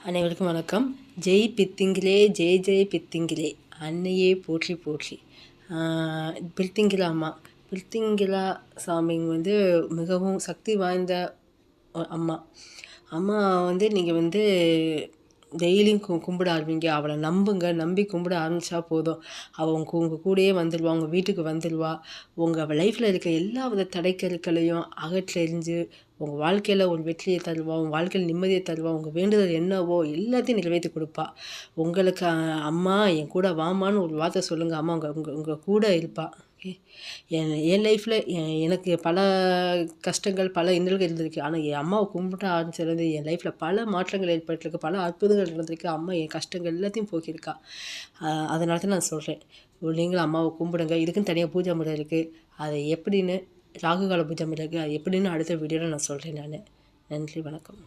அனைவருக்கும் வணக்கம். ஜெய் பித்திங்கிலே ஜெய் ஜெய் பித்திங்கிலே அன்னையே போற்றி போற்றி. பித்திங்கிலா அம்மா, பித்திங்கிலா சாமி மிகவும் சக்தி வாய்ந்த அம்மா. அம்மா நீங்கள் டெய்லியும் கும்பிட ஆரம்பிங்க. அவளை நம்புங்க. நம்பி கும்பிட ஆரம்பித்தா போதும். அவள் உங்கள் கூடயே வந்துடுவா, உங்கள் வீட்டுக்கு வந்துடுவா. உங்கள் லைஃப்பில் இருக்க எல்லா வித தடைக்கற்களையும் அகற்றெறிஞ்சு உங்கள் வாழ்க்கையில் ஒரு வெற்றியை தருவா, உங்கள் வாழ்க்கையில் நிம்மதியை தருவா. உங்கள் வேண்டுதல் என்னவோ எல்லாத்தையும் நிறைவேற்றி கொடுப்பா. உங்களுக்கு அம்மா என் கூட வாமான்னு ஒரு வார்த்தை சொல்லுங்கள். அம்மா உங்கள் கூட இருப்பா. என் லைஃப்பில் எனக்கு பல கஷ்டங்கள், பல இன்னல்கள் இருந்திருக்கு. ஆனால் என் அம்மாவை கும்பிட ஆரம்பிச்சிருந்து என் லைஃப்பில் பல மாற்றங்கள் ஏற்பட்டிருக்கு, பல அற்புதங்கள் நடந்திருக்கு. அம்மா என் கஷ்டங்கள் எல்லாத்தையும் போக்கியிருக்கா. அதனால தான் நான் சொல்கிறேன், நீங்களும் அம்மாவை கும்பிடுங்க. இதுக்குன்னு தனியாக பூஜை முறை இருக்குது. அதை எப்படின்னு ராகுகால பூஜை முறை இருக்குது. அது எப்படின்னு அடுத்த வீடியோவில் நான் சொல்கிறேன். நன்றி, வணக்கம்.